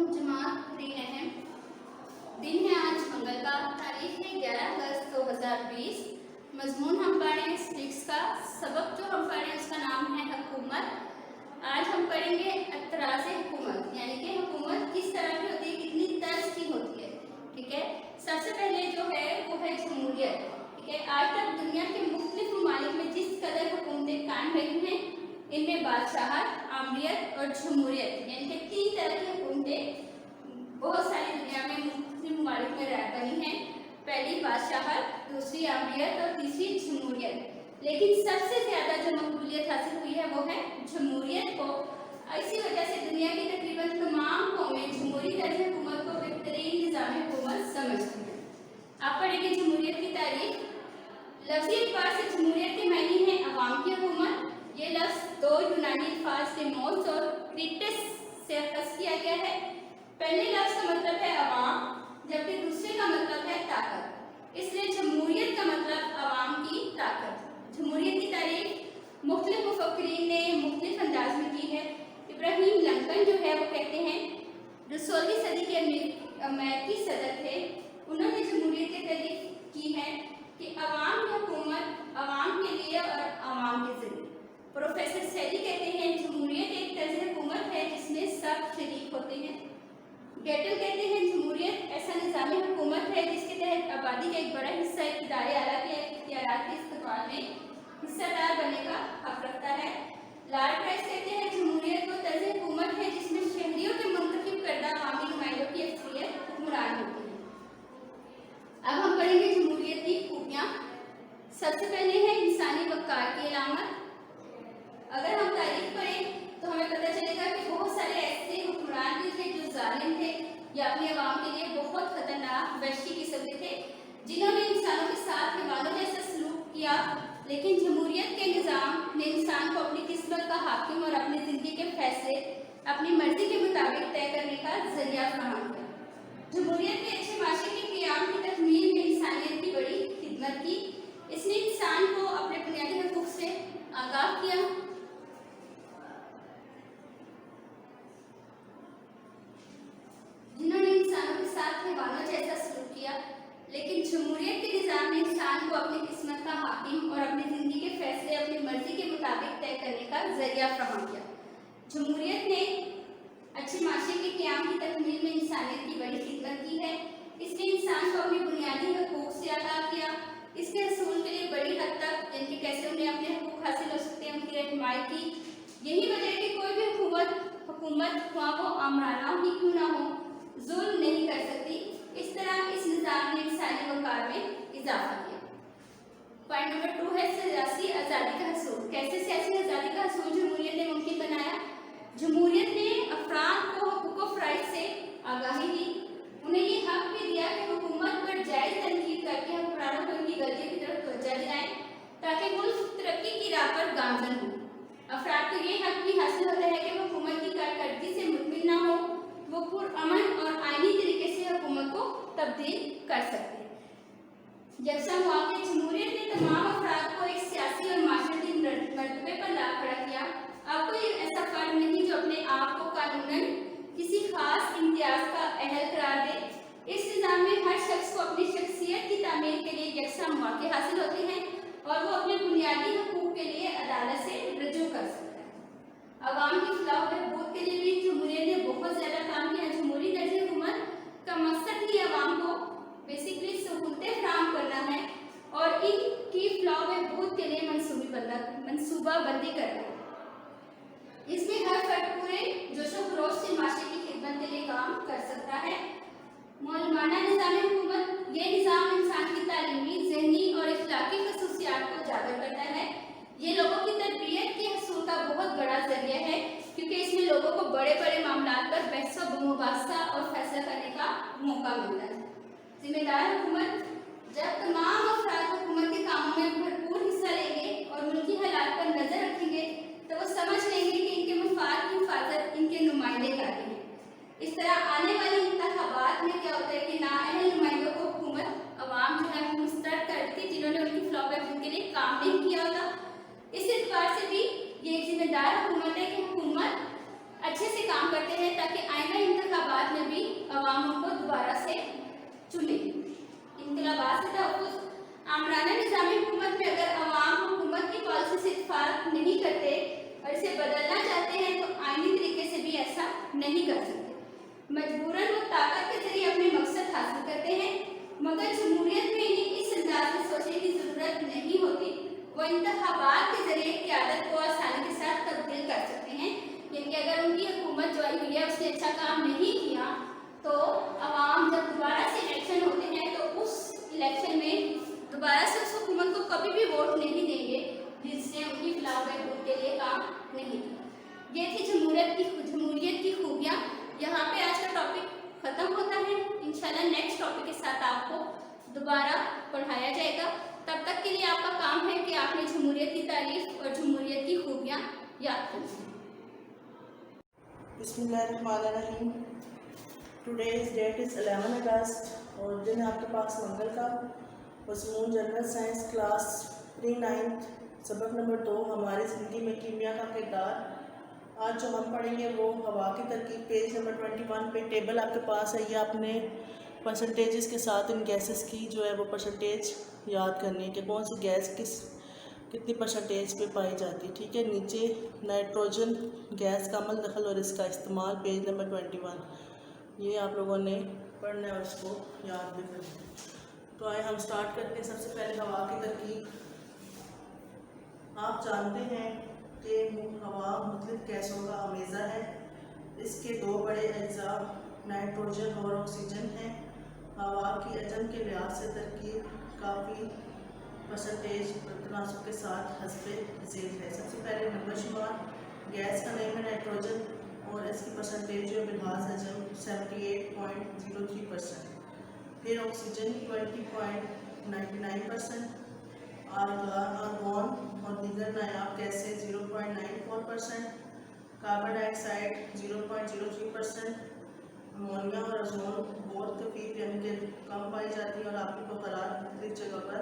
जमात pre अहम। दिन है आज मंगलवार, तारीख है 11 अगस्त 2020। मजमून हम पढ़ें स्टिक्स का। सबक जो हम पढ़ें उसका नाम है हुकूमत। आज हम पढ़ेंगे अतराज़े हुकूमत, यानी कि हुकूमत किस तरह की होती है, कितनी तर्ज की होती है। ठीक है, सबसे पहले जो है वो है जमहूरियत। ठीक है, आज तक दुनिया के मुख्तलिफ ममालिक में जिस कदर हुकूमतें कायम रही हैं, इनमें बादशाहत, आमरीत और जमहूरियत यानी कि 3 तरह की हुकूमतें बहुत सारी दुनिया में मुख्तलिफ ममालिक में बनी हैं। पहली बादशाहत, दूसरी आमरीत और तीसरी जमहूरियत। लेकिन सबसे ज़्यादा जो मकबूलियत हासिल हुई है वो है जमहूरियत को। इसी वजह से दुनिया की तकरीबन तमाम कौमें जमहूरी तर्ज हुकूमत को बेहतरीन निज़ाम हुकूमत समझती हैं। आप पढ़ेंगे जमहूरियत की तारीफ। लफ्ज़ी एतबार से जमहूरियत के मायने हैं अवाम की हुकूमत। ये लफ्ज़ 2 यूनानी अल्फाज डेमोस और क्रिटस से अखज़ किया गया है। पहले लफ्ज़ का मतलब है अवाम, जबकि दूसरे का मतलब है ताकत। इसलिए जमहूरियत का मतलब अवाम की ताकत। जमहूरियत की तारीफ मुख्तलिफ मुफक्किरीन ने मुख्तलिफ अंदाज में की है। इब्राहिम लिंकन जो है वो कहते हैं, जो 16वीं सदी के अमेरिकी सदर थे, उन्होंने जमहूरियत की तारीफ की है कि अवाम की हुकूमत अवाम के लिए और अवाम के ज़रिए। प्रोफेसर सैली कहते हैं जमहूरियत एक तर्ज हुकूमत है जिसमें सब शरीक होते हैं। गेटल कहते हैं जमहूरियत ऐसा निज़ामी हुकूमत है जिसके तहत आबादी का एक बड़ा हिस्सा इक़्तिदार आला के इख्तियारात के इस्तेमाल में हिस्सेदार बनने का हक रखता है। लॉर्ड प्राइस कहते हैं जमहूरियत वो तर्ज हुकूमत है जिसमें शहरियों के मुंतखब करदा अवामी नुमाइंदों की अक्सरियत हुक्मरान होती है। अब हम पढ़ेंगे जमहूरियत की खूबियाँ। सबसे पहले है इंसानी वक़ार की अलामत। अगर हम तारीख पढ़ें तो हमें पता चलेगा कि बहुत सारे ऐसे हुक्मरान भी थे जो जालिम थे या अपने अवाम के लिए बहुत खतरनाक वहशी किस्म के थे, जिन्होंने इंसानों के साथ हैवानों जैसा सलूक किया। लेकिन जमहूरियत के निज़ाम ने इंसान को अपनी किस्मत का हाकिम और अपनी ज़िंदगी के फैसले अपनी मर्जी के मुताबिक तय करने का जरिया फराहम किया। जमहूरियत ने अच्छे माशरे के क़याम की तकमील में इंसानियत की बड़ी खिदमत की। इसने इंसान को अपने बुनियादी हकूक़ से आगाह किया। जिन्होंने इंसानों के साथ हैवानों जैसा सलूक किया। लेकिन जमहूरियत के निज़ाम ने इंसान को अपनी किस्मत का हाकिम और अपनी ज़िंदगी के फैसले अपनी मर्जी के मुताबिक तय करने का जरिया फराहम किया। जमहूरियत ने अच्छे माशरे के क़याम की तकमील में इंसानियत की बड़ी खिदमत की है। इसने इंसान को अपने बुनियादी हकूक़ से आगाह किया। इसके हसूल के लिए बड़ी हद तक जिनके कैसे उन्हें अपने हकूक़ हासिल हो सकते हैं उनकी रहनुमाई की। यही वजह है कि कोई भी हुकूमत वहाँ वो आमराना ही क्यों ना हो, जुल्म नहीं कर सकती। इस तरह इस निज़ाम ने इंसानी वक़ार में इजाफा किया। पॉइंट नंबर 2 है सियासी आज़ादी का हसूल। कैसे सियासी आज़ादी का हसूल जमहूरियत ने मुमकिन बनाया। जमहूरियत ने अफराद को हुकूक फ़राइज़ से आगाही दी। उन्हें ये हक भी दिया कि हुकूमत पर जायज़ तनकीद करके हुक्मरानों को उनकी गलतियों की तरफ तवज्जो दिलाएं ताकि मुल्क तरक्की की राह पर गामज़न हो। अफराद को ये हक भी हासिल होता है कि हुकूमत की कारकर्दगी से मुतमिन ना हो, वो पुरअमन और आइनी तरीके से हुकूमत को तब्दील कर सकते हैं। यकसा मौक़े जमहूरियत ने तमाम अफराद को एक सियासी और माशरती मर्तबे पर ला खड़ा किया। अब कोई ऐसा फ़र्द नहीं जो अपने आप को कानूनन किसी खास इम्तियाज़ का अहल करार दे। इस निज़ाम में हर शख्स को अपनी शख्सियत की तामीर के लिए यकसा मौक़े हासिल होते हैं और वो अपने बुनियादी हकूक़ के लिए अदालत से रजू कर सकता है। अवाम की फलाह व बहबूद के लिए भी जमहूरियत ने बहुत ज़्यादा काम किया। जमहूरी तर्ज हुकूमत का मकसद ही अवाम को बेसिकली सहूलतें फराहम करना है और इनकी फलाह व बहबूद के लिए मनसूबाबंदी करना है। इसमें हर फर्द पूरे जोश व खरोश से माशरे की खिदमत के लिए काम कर सकता है। मौलमाना निज़ाम हुकूमत, ये निज़ाम इंसान की तालीमी, ज़हनी और इखलाकी खसूसियात को उजागर करता है। ये लोगों की तरबियत के हसूल का बहुत बड़ा जरिया है, क्योंकि इसमें लोगों को बड़े बड़े मामलात पर बहस व मुबाहसा और फैसला करने का मौका मिलता है। जिम्मेदार हुकूमत, जब तमाम अफराद हुकूमत के कामों में भरपूर हिस्सा लेंगे और मुल्की हालात पर नज़र रखेंगे तो वो समझ लेंगे कि इनके मफाद की हिफाजत इनके नुमाइंदे कर रहे हैं। इस तरह आने वाले इंतखाबात में क्या होता है कि नाअहल नुमाइंदों को हुकूमत अवाम जो है मुस्तरद करती, जिन्होंने उनकी फलाह व बहबूद के लिए काम नहीं किया होता। इस एतबार से भी ये एक जिम्मेदार हुकूमत है कि हुकूमत अच्छे से काम करते हैं ताकि आइंदा इंतखाबात में भी अवाम उनको दोबारा से चुने। इंतखाबात से तहफ़्फ़ुज़, आमराना निज़ामी हुकूमत में अगर अवाम हुकूमत की पॉलिसी से इत्तेफाक नहीं करते और इसे बदलना चाहते हैं तो आईनी तरीके से भी ऐसा नहीं कर सकते। मजबूरन वो ताकत के जरिए अपने मकसद हासिल करते हैं, मगर जमहूरियत में इन्हें इस अंदाज में सोचने की ज़रूरत नहीं होती। वो इंतखाबात के जरिए क़यादत को आसानी के साथ तब्दील कर सकते हैं। यानी अगर उनकी हुकूमत जो आई हुई है उसने अच्छा काम नहीं किया तो अवाम जब दोबारा से इलेक्शन होते हैं तो उस इलेक्शन में दोबारा से उस हुकूमत को कभी भी वोट नहीं देंगे जिसने उनकी फलाह बहबूद के लिए काम नहीं किया। ये थी जमहूरियत की खूबियाँ। यहाँ पे आज का टॉपिक ख़त्म होता है। इंशाल्लाह नेक्स्ट टॉपिक के साथ आपको दोबारा पढ़ाया जाएगा। तब तक के लिए आपका काम है कि आपने जमहूरियत की तारीफ और जमहूरियत की खूबियाँ याद करनी है। बिस्मिल्लाहिर्रहमानिर्रहीम। Today is date is 11 August और दिन है आपके पास मंगल का। मज़मून general science class pre 9th सबक नंबर 2 हमारी ज़िंदगी में कीमिया का किरदार। आज जो हम पढ़ेंगे वो हवा की तरकीब। पेज नंबर 21 पे टेबल आपके पास है। ये आपने परसेंटेजेस के साथ इन गैसेस की जो है वो परसेंटेज याद करनी है कि कौन सी गैस कितनी परसेंटेज पे पाई जाती है। ठीक है, नीचे नाइट्रोजन गैस का अमल दखल और इसका इस्तेमाल, पेज नंबर 21, ये आप लोगों ने पढ़ना है और इसको याद भी करना है। तो आए हम स्टार्ट करते हैं। सबसे पहले हवा की तरकीब। आप जानते हैं कि हवा मुख्तलिफ गैसों का अमेज़ा है। इसके दो बड़े अज्जा नाइट्रोजन और ऑक्सीजन हैं। हवा की अजम के लिहाज से तरकीब काफ़ी परसेंटेज तनासब के साथ हस्बे ज़ेल है। सबसे पहले नंबर शुमार। गैस का नेम है नाइट्रोजन और इसकी परसेंटेज जो बिलाज अजम 78.03%। फिर ऑक्सीजन 20.99%, आर्गन और दीगर नायाब गैसें 0.94%, कार्बन डाइऑक्साइड 0.03%, अमोनिया और ओजोन बहुत खफीफ यानी कि कम पाई जाती है और आपकी बकरार मुख्तलिफ जगह पर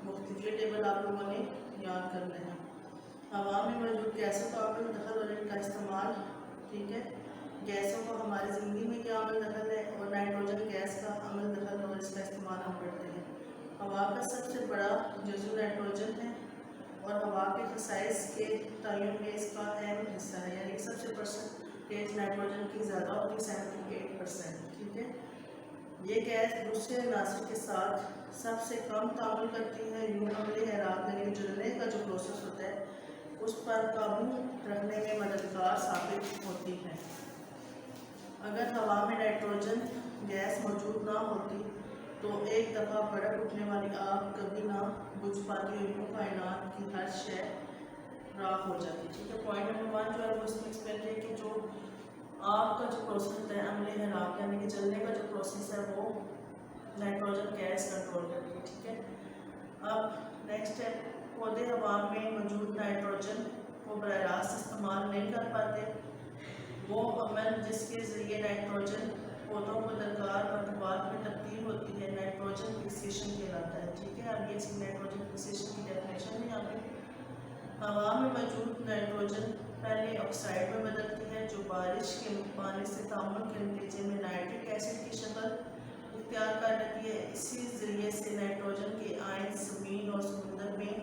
मुख्तलिफ। ये टेबल आप लोगों ने याद करना है। हवा में मौजूद गैसों का अमल दखल और इनका इस्तेमाल। ठीक है, गैसों का हमारी ज़िंदगी में क्या अमल दखल है और नाइट्रोजन गैस का अमल दखल और इसका इस्तेमाल हम करते हैं। हवा का सबसे बड़ा जज़्व नाइट्रोजन है और हवा के खसाइस के तयन में इसका अहम हिस्सा है, यानी सबसे परसेंटेज नाइट्रोजन की ज़्यादा होती है 78%। ठीक है, ये गैस दूसरे अनासर के साथ सबसे कम तामुल करती है। यूँ अमले हैरात यानी जलने का जो प्रोसेस होता है उस पर काबू रखने में मददगार साबित होती है। अगर हवा में नाइट्रोजन गैस मौजूद ना होती तो एक दफ़ा भड़क उठने वाली आग कभी ना बुझ पाती और यूँ कायनात की हर शय राख हो जाती। ठीक है, पॉइंट नंबर 1 जो है वो इसमें एक्सप्लेन है कि जो आग का जो प्रोसेस होता है अमले हैराक यानी कि जलने का जो प्रोसेस है वो नाइट्रोजन गैस कंट्रोल करती है। ठीक है, अब नेक्स्ट है पौधे हवा में मौजूद नाइट्रोजन को बराह रास्त इस्तेमाल नहीं कर पाते। वो अमल जिसके ज़रिए नाइट्रोजन पौधों को दरकार मरतबात में तब्दील होती है नाइट्रोजन फिक्सेशन कहलाता है। ठीक है, अब ये इसकी नाइट्रोजन फिक्सेशन की डेफिनेशन है। यहाँ पे हवा में मौजूद नाइट्रोजन पहले ऑक्साइड में बदलती है जो बारिश के पानी से तामुल के नतीजे में नाइट्रिक एसिड की शक्ल इख्तियार कर लेती है। इसी ज़रिए से नाइट्रोजन के आयन ज़मीन और समुंदर में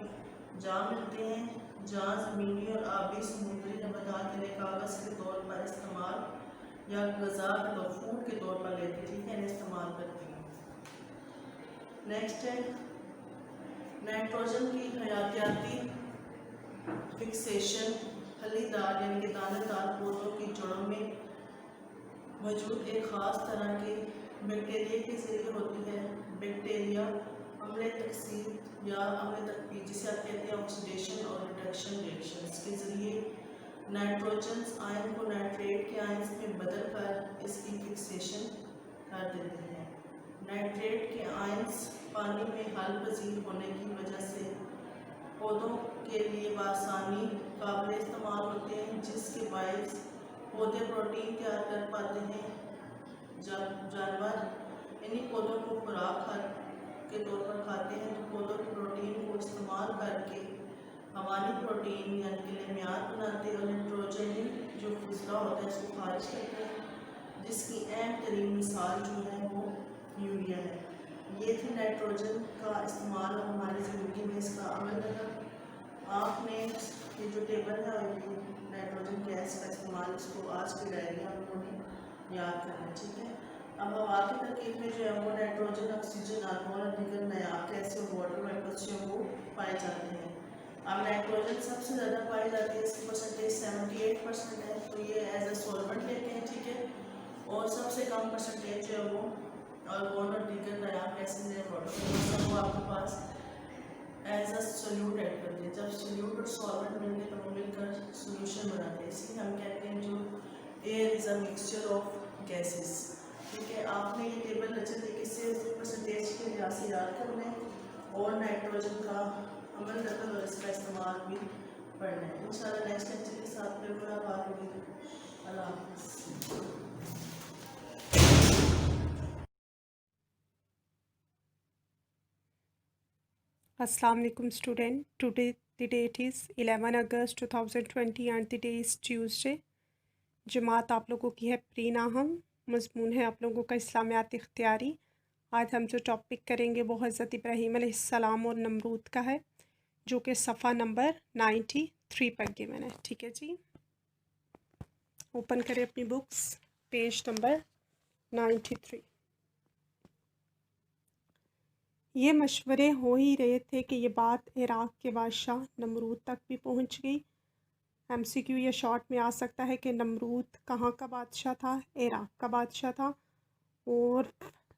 जा मिलते हैं, जहाँ ज़मीनी और आबी समुद्री नबातात इन्हें कागज़ के तौर पर इस्तेमाल या ग़ज़ा के तौर फूड के तौर पर लेती है। ठीक है, इन्हें इस्तेमाल करती हैं। नेक्स्ट है नाइट्रोजन की हयातियाती फिक्सेशन फलीदार यानी कि दानेदार पौधों की जड़ों में मौजूद एक ख़ास तरह के बैक्टीरिया के ज़रिए होती है। बैक्टीरिया अम्ल तकसीर या अम्ल तकफीर जिसे आप कहते हैं ऑक्सीडेशन और रिडक्शन रिएक्शंस के ज़रिए नाइट्रोजन आयन को नाइट्रेट के आयन में बदल कर इसकी फिक्सेशन कर देते हैं। नाइट्रेट के आयन्स पानी में हल पजीर होने की वजह से पौधों के लिए बासानी काबिल इस्तेमाल होते हैं, जिसके बायस पौधे प्रोटीन तैयार कर पाते हैं। जब जानवर इन्हीं पौधों को खुराक के तौर पर खाते हैं तो पौधों के प्रोटीन को इस्तेमाल करके हमारी प्रोटीन यानी कि लेमियार बनाते हैं और नाइट्रोजन जो फुजला होता है इसको खारिज करते हैं, जिसकी अहम तरीन मिसाल जो है वो यूरिया है। ये थी नाइट्रोजन का इस्तेमाल और हमारी ज़िंदगी में इसका अमल लगा। आपने ये जो टेबल है नाइट्रोजन गैस का इस्तेमाल इसको आज की डायरी आप लोगों ने याद करना है, ठीक है। अब हवा की तरकीब में जो है वो नाइट्रोजन, ऑक्सीजन, आर्गोन और दीगर नायाब गैसें और वाटर वेपर्स जो वो पाए जाते हैं। अब नाइट्रोजन सबसे ज़्यादा पाई जाती है, इसकी परसेंटेज 78% है, तो ये एज अ सॉल्वेंट लेते हैं, ठीक है। और सबसे कम परसेंटेज जो है वो आर्गोन और दीगर नायाब गैसें हैं, वाटर वेपर्स वो आपके पास एज अ सोल्यूट ऐड करते हैं। जब सोल्यूट और सॉल्वेंट मिलते हैं तो वो मिलकर सोल्यूशन बनाते हैं, इसलिए हम कहते हैं जो air is a mixture of gases, ठीक है। आपने ये टेबल अच्छे तरीके से परसेंटेज के लिहाज से याद करना है और नाइट्रोजन का अमल दखल और इसका इस्तेमाल भी पढ़ना है। इंशाल्लाह नेक्स्ट लेक्चर के साथ फिर मुलाकात होगी। अल्लाह हाफ़िज़। Assalamu alaikum student. Today the date is 11 August 2020 and the day is Tuesday. जमात आप लोगों की है प्री नाहम, मज़मून है आप लोगों का इस्लामियात इख्तियारी। आज हम जो टॉपिक करेंगे वो हज़रत इब्राहीम अलैहिस्सलाम और नमरूद का है, जो कि सफ़ा नंबर 93 पर गिवन है, ठीक है जी। ओपन करें अपनी बुक्स, पेज नंबर 93। ये मशवरे हो ही रहे थे कि ये बात इराक़ के बादशाह नमरूद तक भी पहुंच गई। MCQ ये शॉर्ट में आ सकता है कि नमरूद कहाँ का बादशाह था, इराक़ का बादशाह था। और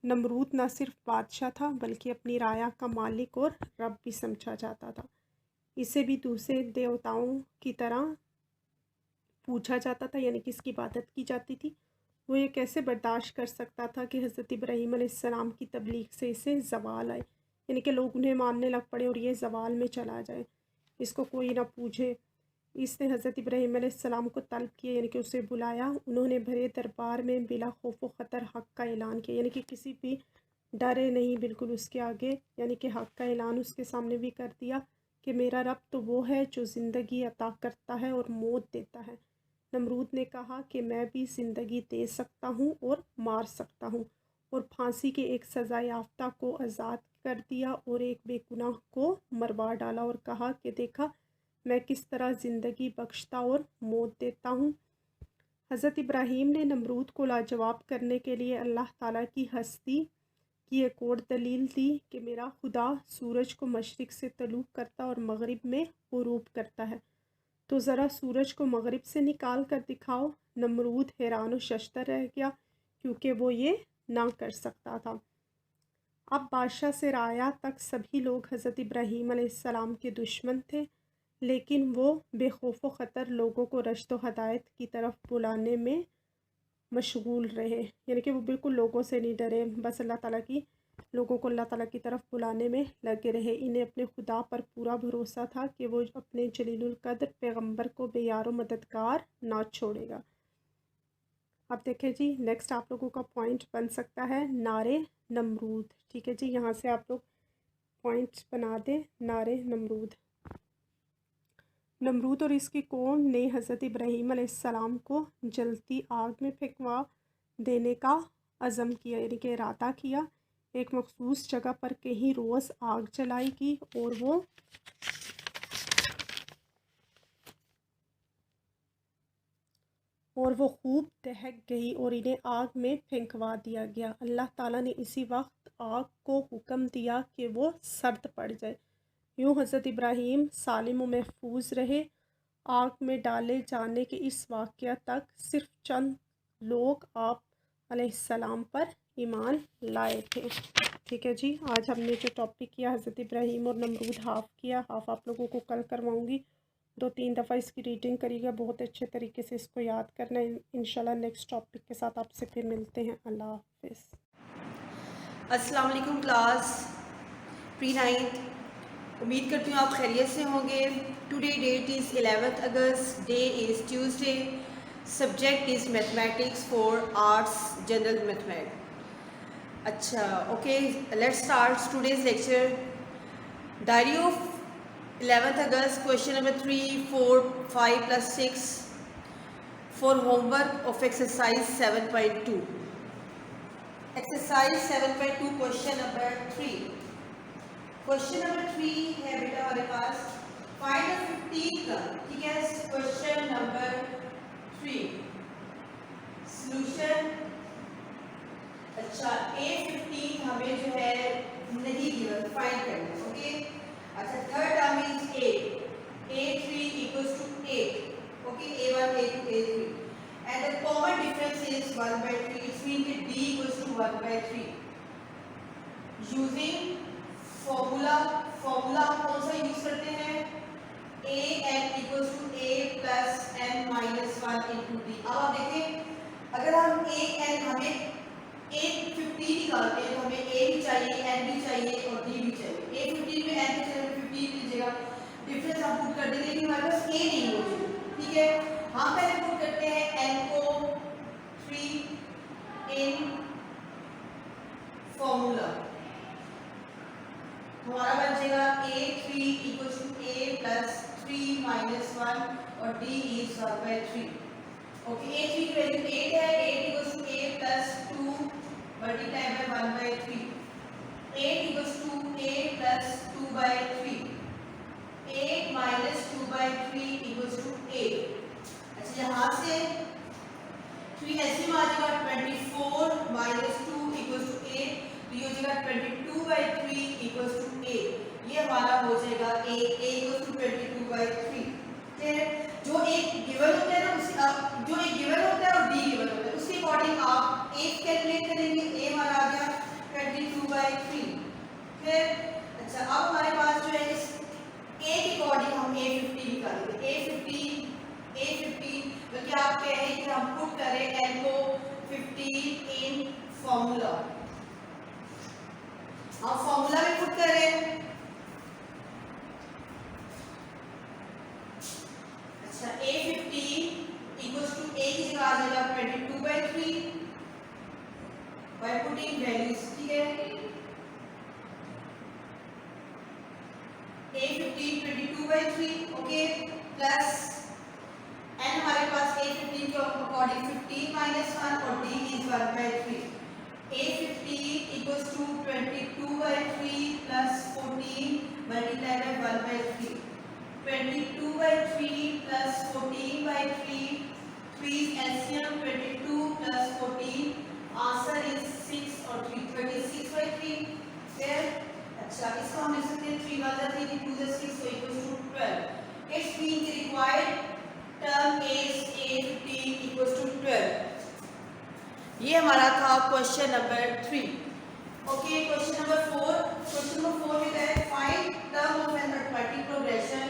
नमरूद न सिर्फ बादशाह था बल्कि अपनी राया का मालिक और रब भी समझा जाता था। इसे भी दूसरे देवताओं की तरह पूछा जाता था, यानी कि इसकी इबादत की जाती थी। वो ये कैसे बर्दाश्त कर सकता था कि हज़रत इब्राहीम अलैहिस्सलाम की तबलीग से इसे ज़वाल आए, यानी कि लोग उन्हें मानने लग पड़े और ये ज़वाल में चला जाए, इसको कोई ना पूछे। इसने हज़रत इब्राहीम अलैहिस्सलाम को तलब किया, यानी कि उसे बुलाया। उन्होंने भरे दरबार में बिला खौफ व ख़तर हक़ का ऐलान किया, यानी कि किसी भी डरे नहीं, बिल्कुल उसके आगे, यानी कि हक़ का ऐलान उसके सामने भी कर दिया कि मेरा रब तो वो है जो ज़िंदगी अता करता है और मौत देता है। नमरूद ने कहा कि मैं भी ज़िंदगी दे सकता हूँ और मार सकता हूँ, और फांसी के एक सज़ा याफ्ता को आज़ाद कर दिया और एक बेगुनाह को मरवा डाला, और कहा कि देखा मैं किस तरह ज़िंदगी बख्शता और मौत देता हूँ। हज़रत इब्राहीम ने नमरूद को लाजवाब करने के लिए अल्लाह ताला की हस्ती की एक और दलील दी कि मेरा खुदा सूरज को मशरिक़ से तलूक करता और मगरिब में ग़ुरूब करता है, तो ज़रा सूरज को मगरिब से निकाल कर दिखाओ। नमरूद हैरान और शश्तर रह गया, क्योंकि वो ये ना कर सकता था। अब बादशाह से राया तक सभी लोग हज़रत इब्राहीम अलैहिस्सलाम के दुश्मन थे, लेकिन वो बेखौफ ख़तर लोगों को रश्द व हदायत की तरफ बुलाने में मशगूल रहे, यानी कि वो बिल्कुल लोगों से नहीं डरे, बस लोगों को अल्लाह ताला की तरफ बुलाने में लगे रहे। इन्हें अपने खुदा पर पूरा भरोसा था कि वो अपने जलीलुल कद्र पैगंबर को बेयारो मददगार ना छोड़ेगा। अब देखें जी, नेक्स्ट आप लोगों का पॉइंट बन सकता है नारे नमरूद, ठीक है जी। यहाँ से आप लोग पॉइंट्स बना दें। नारे नमरूद। नमरूद और इसकी कौम ने हज़रत इब्राहीम अलैहिस्सलाम को जलती आग में फेंकवा देने का अज़म किया, यानी कि इरादा किया। एक मखसूस जगह पर कहीं रोज़ आग जलाएगी और वो खूब दहक गई और इन्हें आग में फेंकवा दिया गया। अल्लाह ताला ने इसी वक्त आग को हुक्म दिया कि वो सर्द पड़ जाए। यूँ हज़रत इब्राहीम सालिम व महफूज रहे। आग में डाले जाने के इस वाक़या तक सिर्फ चंद लोग आप अलैहिस्सलाम पर ईमान लाए थे, ठीक है जी। आज हमने जो टॉपिक किया हज़रत इब्राहीम और नमरूद, हाफ़ किया, हाफ़ आप लोगों को कल करवाऊँगी। 2-3 दफ़ा इसकी रीडिंग करिएगा, बहुत अच्छे तरीके से इसको याद करना है। इंशाल्लाह नेक्स्ट टॉपिक के साथ आपसे फिर मिलते हैं। अल्लाह हाफ़िज़। अस्सलाम वालेकुम क्लास प्री 9th, उम्मीद करती हूँ आप खैरियत से होंगे। Today date is 11th August, day is Tuesday, subject is mathematics for arts general mathematics. अच्छा, okay, let's start today's lecture. Diary of 11th August, question number 3, 4, 5 plus 6 for homework of exercise 7.2. Exercise 7.2 question number 3. Question number 3 है बेटा हमारे पास find the 15th का, ठीक है। question number 3 solution। अच्छा A15 हमें जो है नहीं गिवन, फाइंड करना है, ओके। अच्छा third term is A3 equals to 8, okay, A1 A2 A3 and the common difference is 1/3, it means that D equals to 1/3 using formula हम कौन सा यूज करते हैं, AN equals to A plus N minus 1 into D। अब आप देखें अगर हम AN हमें A15 निकालते हैं तो हमें A भी चाहिए, N भी चाहिए और D भी चाहिए। A15 में N के जगह 15 लीजिएगा, डिफरेंस हम पुट कर देंगे, लेकिन हमारे पास A नहीं होगी, ठीक है। हम पहले पुट करते हैं N को 3 इन फॉर्मूला, हमारा बन जाएगा A3 equals to A plus 3 minus 1 और D is 1/3, ओके। A3 की वैल्यू 8 है, 8 equals to A plus 2 multiplied by 1/3, 8 equals to A plus 2/3, 8 minus 2/3 equals to 8। अच्छा यहाँ से 3 ऐसे में आ जाएगा 24 minus 2 equals to 8, तो ये हो जाएगा 22/3 equals to 8। ये हमारा हो जाएगा A equals to 22/3, ठीक है। जो एक गिवन होता है ना जो एक गिवन होता है और D गिवन होता है उसके अकॉर्डिंग आप A कैलकुलेट करेंगे, A हमारा आ गया 22/3, फिर अच्छा अब हमारे पास जो है इस A के अकॉर्डिंग हम A15 निकालेंगे। A15 बल्कि आप कहें कि हम पुट करें N को 15 इन फॉर्मूला, आप फॉर्मूला में पुट करें। अच्छा A15 equals to A की जगह आ जाएगा 22/3 by putting values, ठीक है। A15 22/3, ओके, प्लस N हमारे पास A15 के अकॉर्डिंग 15 minus 1 और D is 1/3। A15 equals to 22/3 plus 14 multiplied by 1/3, 22/3 plus 14/3, 3 is LCM, 22 plus 14, answer is 6 और 3 36/3, फिर अच्छा इसको हम लिख सकते हैं 3 1 3 2 6 so equals to 12। It's mean the required term is A15 equals to 12। ये हमारा था question number 3, okay. Question number 4 में है find term of an arithmetic progression.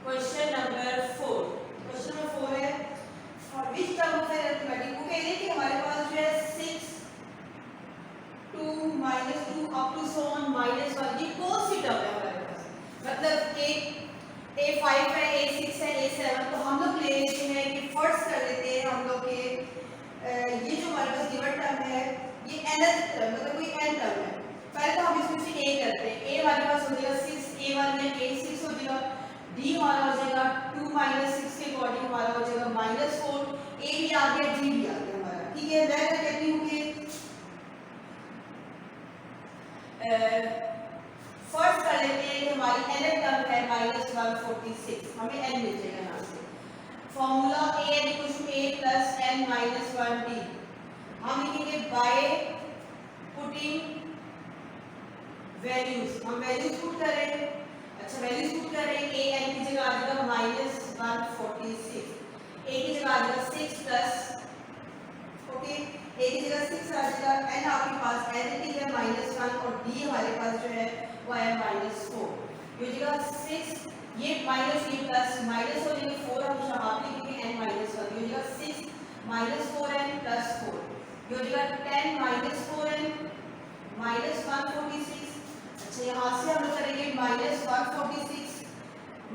Question number 4 है which term of an arithmetic, वो कह रहे हैं कि हमारे पास जो है 6 2 -2 अप टू सो ऑन -1, ये कौन सी टर्म है हमारे पास, मतलब A5 है, A6 है, A7, तो हम लोग ले लेते हैं कि फर्स्ट कर लेते हैं हम लोग के ये जो हमारे पास गिवन टर्म है ये nth टर्म मतलब कोई n टर्म है। पहले तो हम इसमें से A करते हैं, A हमारे पास हो जाएगा 6, A1 में A6 हो जाएगा, D हमारा हो जाएगा 2 - 6 के अकॉर्डिंग हमारा हो जाएगा -4, A भी आ गया, D भी आ गया हमारा, ठीक है। मैं क्या कहती हूँ कि फर्स्ट कर लेते हैं कि हमारी nth टर्म है -146, हमें n मिल जाएगा यहाँ से। Formula an equals to a plus n minus 1d, हम लिखेंगे बाय पुटिंग वैल्यूज, हम वैल्यूज पुट करें। अच्छा वैल्यूज पुट करें, a n की जगह आ जाएगा -146, a की जगह आ जाएगा 6 प्लस, ओके, a की जगह 6 आ जाएगा, n आपके पास n की जगह -1 और d हमारे पास जो है वो है -4, ये जगह 6 ये माइनस ये प्लस माइनस हो जाएंगे 4, हम यहाँ पे लिखेंगे n -1, ये जगह 6 -4n + 4, ये जगह 10 -4n -146। अच्छा यहाँ से हम लोग करेंगे -146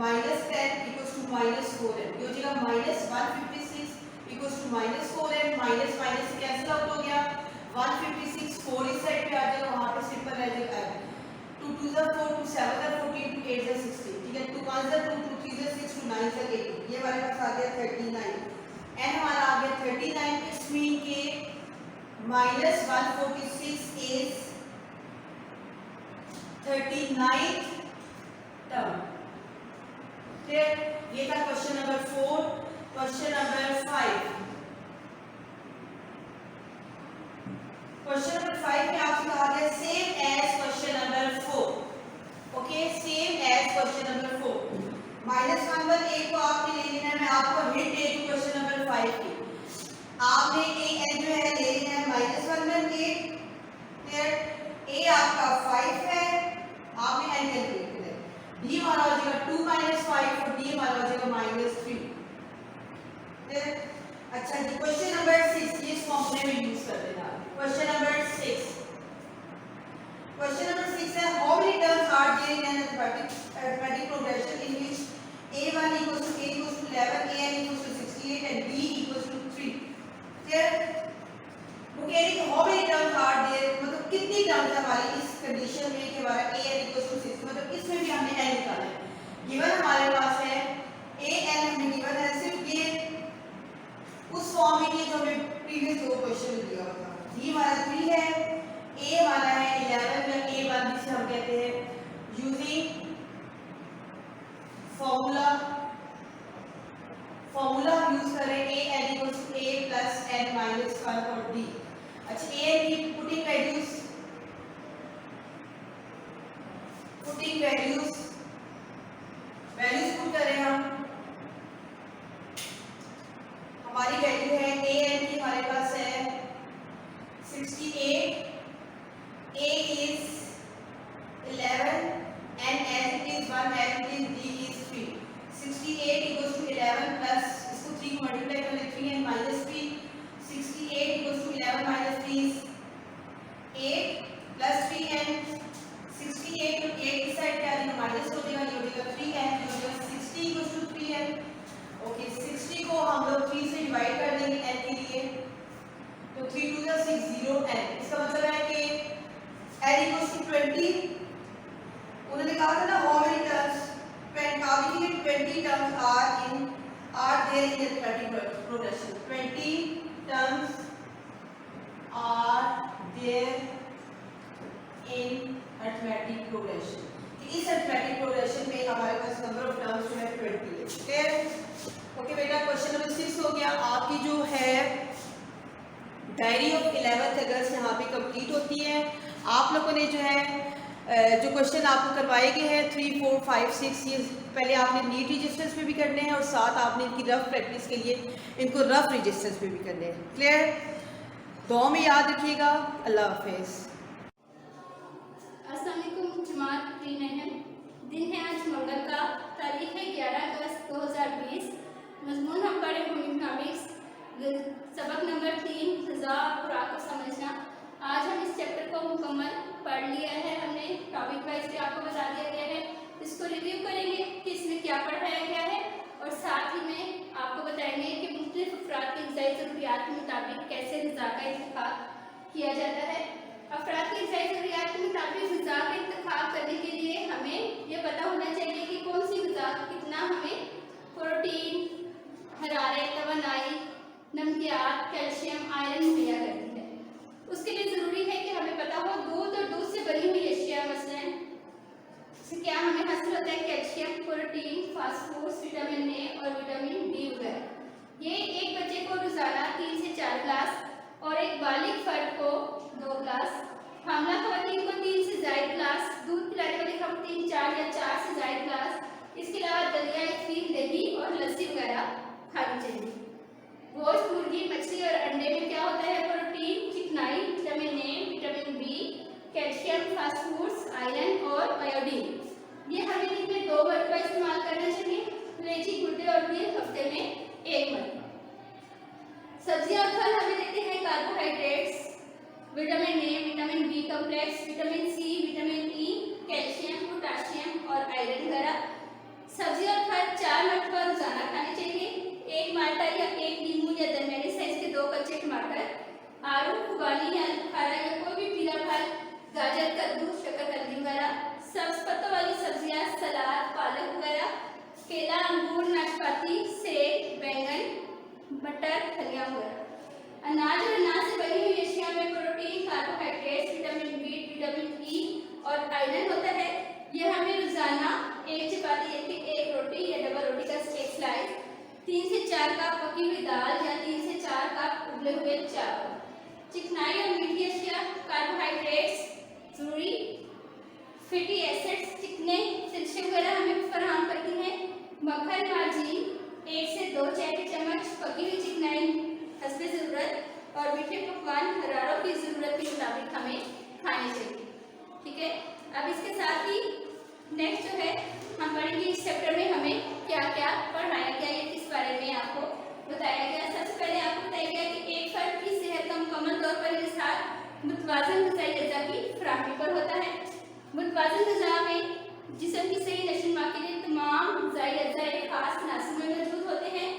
-10 = -4n, ये जगह -156 = -4n minus minus cancel out हो गया, 156 4 इस साइड पे आ जाएगा, वहां पे सिंपल रह जाएगा 2 2 4 2 7 14 2 8 16, ठीक है, 2 5 2 2 3 6 2 9 18, ये हमारे पास आ गया 39, एन हमारा आ गया 39, it's mean K minus 146 is 39th term. फिर ये था question number 4। Question number 5, question number 5 में आपसे कहा गया same as question number 4, okay, same as question number 4, -118 को आपने ले लेना है, मैं आपको हिंट दे दूं क्वेश्चन नंबर 5 की, आपने ए एन जो है ले लेना है -118, फिर ए आपका 5 है, आपने एन कैलकुलेट करना है, डी हमारा हो जाएगा 2 - 5 और डी हमारा हो जाएगा -3। फिर अच्छा जी, क्वेश्चन नंबर 6 ये इस फॉर्मूले में यूज कर देना। क्वेश्चन नंबर 6, क्वेश्चन नंबर 6 है how many terms are there in an arithmetic progression in which a1 = a = 11, an = 68 and b = 3। फिर वो कह रही है how many terms are there, मतलब कितनी टर्म्स है हमारी इस कंडीशन में कि हमारा an = 6, मतलब इसमें भी हमने n निकालना है। गिवन हमारे पास है an हमें गिवन है, सिर्फ ये उस फॉर्म में ये जो हमें प्रीवियस 2 क्वेश्चन में दिया हुआ था, d हमारा 3 है, a हमारा है 11 में a1 जिसे हम कहते हैं यूजिंग फॉर्मूला हम यूज करें a n = a + n - 1 और d। अच्छा, a की पुटिंग वैल्यूज पुट करें हम, हमारी वैल्यू है a n की हमारे पास है 68, a is 11 and as it is 1 as it is d is 3, 68 = 11 plus इसको 3 को मल्टीप्लाई कर ले 3 and -3, 68 = 11 - 3 is 8 plus 3 and 68 तो 8 इस साइड पे आ जाएगा माइनस हो जाएगा, ये हो जाएगा 3n, ये हो जाएगा 60 = 3n। ओके, 60 को हम लोग 3 से डिवाइड कर देंगे n के लिए, तो 3 2 6 0 n, इसका मतलब है कि n = 20। उन्होंने कहा था ना how many terms, 20 terms are there in arithmetic progression, 20 terms are there in arithmetic progression. इस अरिथमेटिक प्रोग्रेशन में हमारे पास नंबर ऑफ टर्म्स जो है 20 है। फिर ओके बेटा, क्वेश्चन नंबर 6 हो गया, आपकी जो है डायरी ऑफ 11th अगस्त यहाँ पे कंप्लीट होती है। आप लोगों ने जो है जो क्वेश्चन आपको करवाए गए हैं 3 4 5 6, ये पहले आपने नीट रजिस्टर्स पे भी करने हैं और साथ आपने इनकी रफ प्रैक्टिस के लिए इनको रफ रजिस्टर्स पे भी करने हैं। क्लियर? दुआ में याद रखिएगा। अल्लाह हाफिज़। अस्सलाम वालेकुम जमात प्री-9, दिन है आज मंगल का, तारीख है 11 अगस्त 2020। मजमून हम पढ़े होम इकोनॉमिक्स, सबक नंबर 3 ग़िज़ा और खुराक को समझना। आज हम इस चैप्टर को मुकम्मल पढ़ लिया है, हमने टॉपिक वाइज भी आपको बता दिया गया है। इसको रिव्यू करेंगे कि इसमें क्या पढ़ाया गया है और साथ ही में आपको बताएंगे कि मुख्तलिफ अफराद की ग़िज़ाई ज़रूरियात के मुताबिक कैसे ग़िज़ा का इंतखाब किया जाता है। अफराद की ग़िज़ाई ज़रूरियात के मुताबिक ग़िज़ा का इंतखाब करने के लिए हमें ये पता होना चाहिए कि कौन सी ग़िज़ा कितना हमें प्रोटीन, हरारत, तवानाई, नमकियात, कैल्शियम, आयरन मुहैया करती है। उसके लिए ज़रूरी है कि हमें पता हो दूध और दूध से बनी हुई अशिया मसलन से क्या हमें हासिल होता है calcium, protein, phosphorus, vitamin A और विटामिन बी वगैरह। ये एक बच्चे को रोज़ाना 3 से 4 गिलास और एक बालिग फर्द को 2 गिलास, हामला ख़वातीन को 3 से ज़ायद गिलास, दूध पिलाने वाली ख़वातीन 4 या 4 से ज़ायद गिलास, इसके अलावा दलिया, खीर, दही और लस्सी वगैरह खानी चाहिए। गोश्त, मुर्गी, मछली और अंडे में क्या होता है प्रोटीन, चिकनाई, vitamin A, vitamin B, calcium, phosphorus, iron और आयोडीन। ये हमें दिन में 2 मरतबा इस्तेमाल करना चाहिए। लेची, गुर्दे और दिल हफ्ते में 1 मरतबा। सब्जियां और फल हमें देते हैं carbohydrates, vitamin A, vitamin B complex, vitamin C, vitamin E, calcium, potassium और आयरन वगैरह। सब्जी और फल 4 मरतबा रोजाना खाने चाहिए। 1 माल्टा या 1 नींबू या दरमियानी साइज के 2 कच्चे टमाटर सब्जियां वगैरह। अनाज और अनाज से बनी हुई अशिया में protein, carbohydrates, vitamin B, vitamin E और आयरन होता है। यह हमें रोजाना एक चपाती यानी एक रोटी या डबल रोटी का एक स्लाइस, 3 से 4 कप पकी हुई दाल या 3 से 4 कप उबले हुए चावल। चिकनाई और मीठी अशिया, कार्बोहाइड्रेट्स जरूरी, फैटी एसिड्स, चिकने सिरसे वगैरह हमें फराहम करती हैं। मक्खन, मार्जिन 1 से 2 चाय के चम्मच, पकी हुई चिकनाई हस्बे ज़रूरत और मीठे पकवान हरारों की ज़रूरत के मुताबिक हमें खाने चाहिए। ठीक है, अब इसके साथ ही नेक्स्ट जो है हम पढ़ेंगे इस चैप्टर में हमें क्या क्या पढ़ाया गया है, किस बारे में आपको बताया गया। सबसे पहले आपको बताया गया कि एक फर्द की सेहत का मुकम्मल तौर पर इंहिसार मुतवाज़न ग़िज़ाई अज़्ज़ा की फराहमी पर होता है। मुतवाज़न ग़िज़ा में जिस्म की सही नशोनुमा के लिए तमाम ग़िज़ाई अज़्ज़ा एक खास तनासुब में मौजूद होते हैं।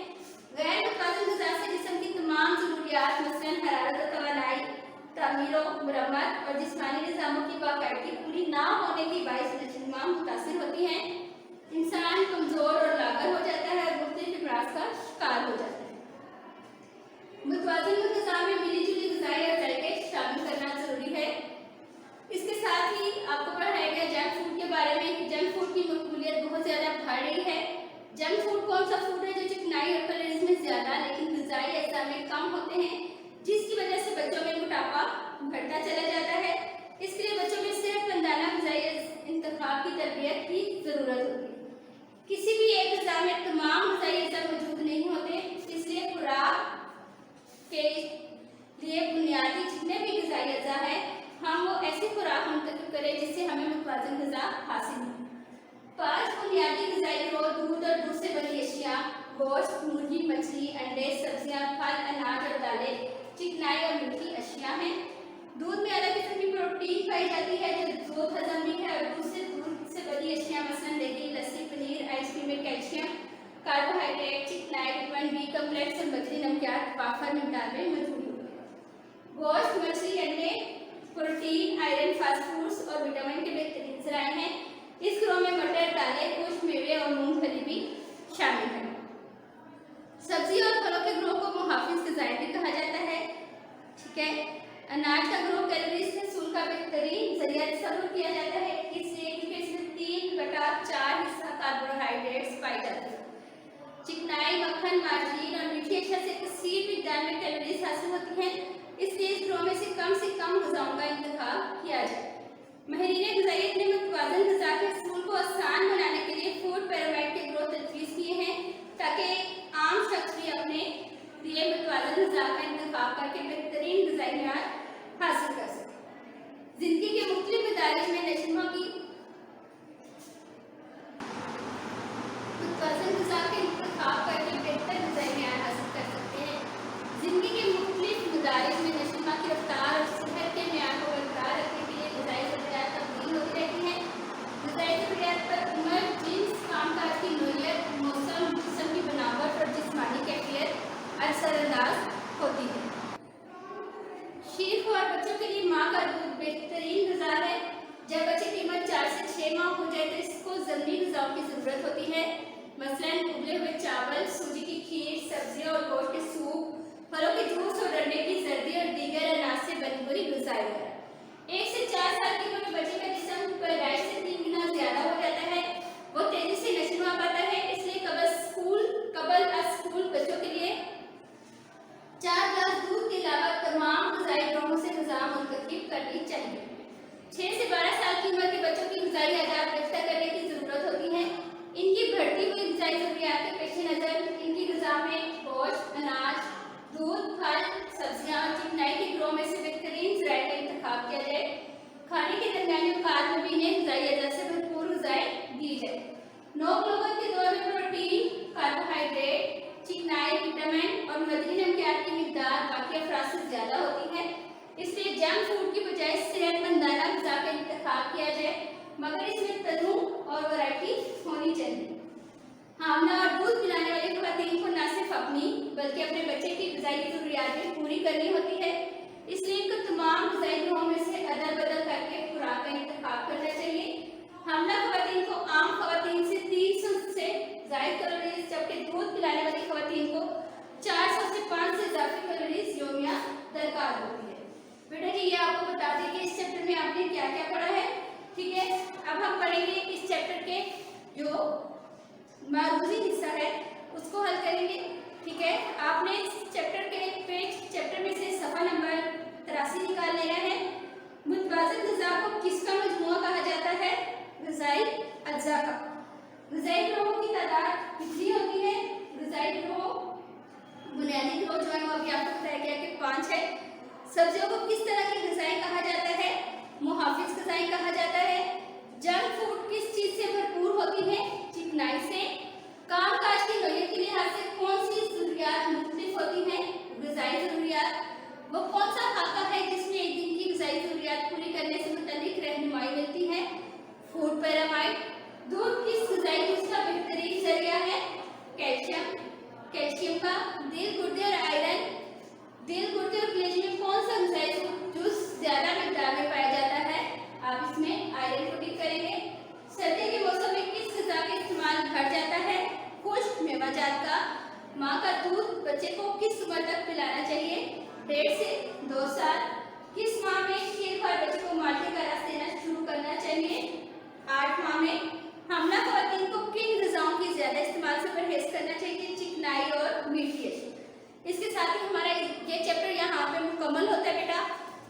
गैर मुतवाज़न ग़िज़ा से जिस्म की तमाम ज़रूरियात मसलन हरारत और तवानाई, तामीर और मुरम्मत और जिस्मानी निज़ामों की बाकायदगी पूरी ना होने की बाइस नशोनुमा मुतासिर होती हैं। इंसान कमज़ोर और लागर हो जाता है और मुख्तलिफ अमराज़ का शिकार हो जाता है। मुतवाज़िन ग़िज़ा में मिली जुली ग़िज़ाई अज़ायक़े शामिल करना ज़रूरी है। इसके साथ ही आपको पढ़ाया गया जंक फूड के बारे में। जंक फूड की मकबूलियत बहुत ज़्यादा बढ़ रही है। जंक फूड कौन सा फूड है जो चिकनाई और कैलोरीज में ज़्यादा लेकिन ग़िज़ाई अज़्ज़ा में कम होते हैं, जिसकी वजह से बच्चों में मोटापा बढ़ता चला जाता है। इसके लिए बच्चों में सेहतमंदाना ग़िज़ाई इंतखाब की तरबियत की ज़रूरत होती है। किसी भी एक ग़िज़ा में तमाम ग़िज़ाई अज़्ज़ा मौजूद नहीं होते, इसलिए खुराक के लिए बुनियादी जितने भी ग़िज़ाई अज़्ज़ा है हम वो ऐसी खुराक मुंतखब करें जिससे हमें मुतवाज़िन ग़िज़ा हासिल हो। 5 बुनियादी ग़िज़ाई ग्रोथ दूध और दूध से बनी अशिया, गोश्त, मुर्गी, मछली, अंडे, सब्जियां, फल, अनाज और दालें चिकनाई और मीठी अशिया हैं। दूध में अलग किस्म की प्रोटीन पाई जाती है जो दूध हजम भी है और दूध से बनी अशिया मसलन दही, लस्सी, पनीर, आइसक्रीम में कैल्शियम, कार्बोहाइड्रेट, चिकनाई, विटामिन बी कम्प्लेक्स और बजरी नमकियात वाफर मिकदार में मौजूद होते हैं। गोश्त, मछली, अंडे प्रोटीन, आयरन, फास्फोरस और विटामिन के बेहतरीन ज़राए हैं। इस ग्रोह में मटर, दालें, खुश्क मेवे और मूंगफली भी शामिल हैं। सब्जी और फलों के ग्रोह को मुहाफिज ग़िज़ाएँ भी कहा जाता है। ठीक है, अनाज का ग्रोह कैलोरीज के सूल का बेहतरीन जरिया तस्वुर किया जाता है, इसलिए क्योंकि इसमें 3/4 हिस्सा कार्बोहाइड्रेट्स पाई जाती है। चिकनाई, मक्खन, मार्जिन और मीठी अशिया से कसीर मिकदार में कैलोरीज हासिल होती हैं, इसलिए इस ग्रोह में से कम ग़िज़ाओं का इंतखाब किया जाए। माहिरीन ग़िज़ाइयत ने मुतवाज़िन ग़िज़ा के असूल को आसान बनाने के लिए फूड पिरामिड के ग्रोह तजवीज़ किए हैं ताकि आम शख्स भी अपने लिए मुतवाज़िन ग़िज़ा का इंतखाब करके बेहतरीन ग़िज़ाई मयार हासिल कर सकें। ज़िंदगी के मुख्तलिफ मदारिज में नशोनुमा की मुतवाज़िन ग़िज़ा के इंतखाब करके बेहतर ग़िज़ाई मयार हासिल कर सकते हैं। ज़िंदगी के मुख्तलिफ मदारिज में नशोनुमा की रफ्तार और सेहत के मयार को बरकरार रखने के लिए ग़िज़ाई ज़रूरियात तब्दील होती रहती हैं। ग़िज़ाई ज़रूरियात पर उम्र, जिन्स, कामकाज की नौइयत, मौसम, जिस्म की बनावट और जिस्मानी कैफियत असरअंदाज होती है। शीख और बच्चों के लिए माँ का दूध बेहतरीन ग़िज़ा है। जब बच्चे की उम्र 4 से 6 माह हो जाए तो इसको ज़रूरी ग़िज़ाओं की ज़रूरत होती है, मसलन उबले हुए चावल, सूजी की खीर, सब्जियों और गोश्त के सूप, फलों के जूस और अंडे की जर्दी और दीगर अनाज से बनी हुई ग़िज़ाएँ। 1 से 4 साल की उम्र में बच्चे का जिस्म पैदाइश से 3 गुना ज़्यादा हो जाता है। वो तेज़ी से नशोनुमा पाता है, इसलिए कबल स्कूल बच्चों के लिए 4 गिलास दूध के अलावा तमाम ग़िज़ाई ग्रोहों से ग़िज़ा मुंतखब करनी चाहिए। 6 से 12 साल की उम्र के बच्चों की ग़िज़ाई आदात रफ्ता करने की ज़रूरत होती है। इनकी बढ़ती हुई ग़िज़ाई ज़रूरियात के पेश नज़र इनकी ग़िज़ा में गोश्त, अनाज, दूध, फल, सब्जियां और चिकनाई के ग्रोह में से बेहतरीन ज़राए का इंतखाब किया जाए। खाने के दरमियानी औकात में भी इन्हें ग़िज़ाई अज़्ज़ा से भरपूर ग़िज़ाएँ दी जाए। नौक़ के दौर में प्रोटीन, कार्बोहाइड्रेट, चिकनाई, विटामिन और मदनी नमकियात की मिकदार बाकी अफराद से ज़्यादा होती है, इसलिए जंक फूड की बजाय सेहतमंदाना ग़िज़ा का इंतखाब किया जाए, मगर इसमें तनूव और वैरायटी होनी चाहिए। हामला और दूध पिलाने वाली ख़वातीन को न सिर्फ अपनी बल्कि अपने बच्चे की ग़िज़ाई ज़रूरियात भी पूरी करनी होती है, इसलिए इनको तमाम ग़िज़ाई ग्रोहों में से अदल बदल करके खुराक का इंतखाब करना चाहिए। हामला ख़वातीन को आम ख़वातीन से 300 से ज़ायद कैलोरीज, जबकि दूध पिलाने वाली ख़वातीन को 400 से 5 से इजाफी कैलोरीज योमिया दरकार होती है। बेटा जी ये आपको बता दें कि इस चैप्टर में आपने क्या क्या पढ़ा है। ठीक है, अब हम पढ़ेंगे इस चैप्टर के जो मारूजी हिस्सा है उसको हल करेंगे। ठीक है, आपने इस चैप्टर में से सफा नंबर 83 निकाल लेना है। मुतवाज़िन ग़िज़ा को किसका मजमूआ कहा जाता है? ग़िज़ाई अज्जा का। ग़िज़ाई ग्रोह की तादाद कितनी होती है? ग़िज़ाई ग्रोह बुनियादी ग्रोह जो है वो अभी आपको बताया गया कि 5 है। सब्जियों को किस तरह की ग़िज़ाई कहा जाता है? मुहाफिज ग़िज़ाई कहा जाता है। जंक फूड किस चीज़ से भरपूर होती है? चिकनाई से। कामकाज की नौइयत के लिहाज से कौन सी ज़रूरियात मुख्तलिफ होती हैं? ग़िज़ाई ज़रूरियात। वो कौन सा खाका है जिसमें एक दिन की ग़िज़ाई ज़रूरियात पूरी करने से मुतल्लिक रहनुमाई मिलती है? Food pyramid. दूध किस ग़िज़ाई जूस का बेहतरीन ज़रिया है? कैल्शियम का। दिल, गुर्दे और आयरन। दिल, गुर्दे और कलेजे में कौन सा ग़िज़ाई जूस ज़्यादा मिकदार में पाया जाता है? आप इसमें आयरन को टिक करेंगे। सर्दी के मौसम में किस ग़िज़ा का इस्तेमाल घट जाता है? खुश्क मेवाजात का। माँ का दूध बच्चे को किस उम्र तक पिलाना चाहिए? 1.5 से 2 साल। किस माह में खीर-खार बच्चे को माल्टे का रस देना शुरू करना चाहिए? 8 माह में। हमला ख़वातीन को किन ग़िज़ाओं की ज़्यादा इस्तेमाल से परहेज़ करना चाहिए? चिकनाई और मीठी अशिया। इसके साथ ही हमारा ये चैप्टर यहाँ पे मुकम्मल होता है बेटा।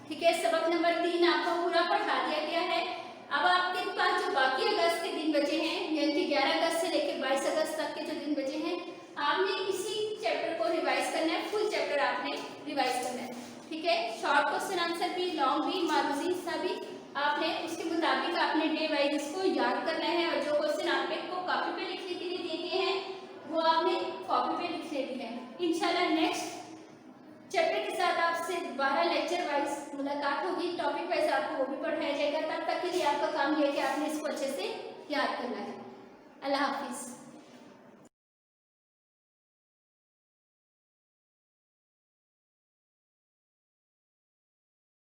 ठीक है, सबक नंबर 3 आपको पूरा पढ़ा दिया गया है। अब आपके पास जो बाकी अगस्त के दिन बचे हैं, यानी कि 11 अगस्त से लेकर 22 अगस्त तक के जो दिन बचे हैं, आपने इसी चैप्टर को रिवाइज करना है। फुल चैप्टर आपने रिवाइज करना है। ठीक है, शॉर्ट क्वेश्चन आंसर भी, लॉन्ग भी, मारूजी हिस्सा भी आपने उसके मुताबिक आपने डे वाइज इसको याद करना है। और जो क्वेश्चन आपने को कॉपी पे लिखने के लिए दिए गए हैं वो आपने कॉपी पे लिख लेनी है। इंशाल्लाह नेक्स्ट चैप्टर के साथ आपसे दोबारा लेक्चर वाइज मुलाकात होगी। टॉपिक वाइज आपको वो भी पढ़ाया जाएगा। तब तक के लिए आपका काम यह है कि आपने इसको अच्छे से याद करना है। अल्लाह हाफिज़।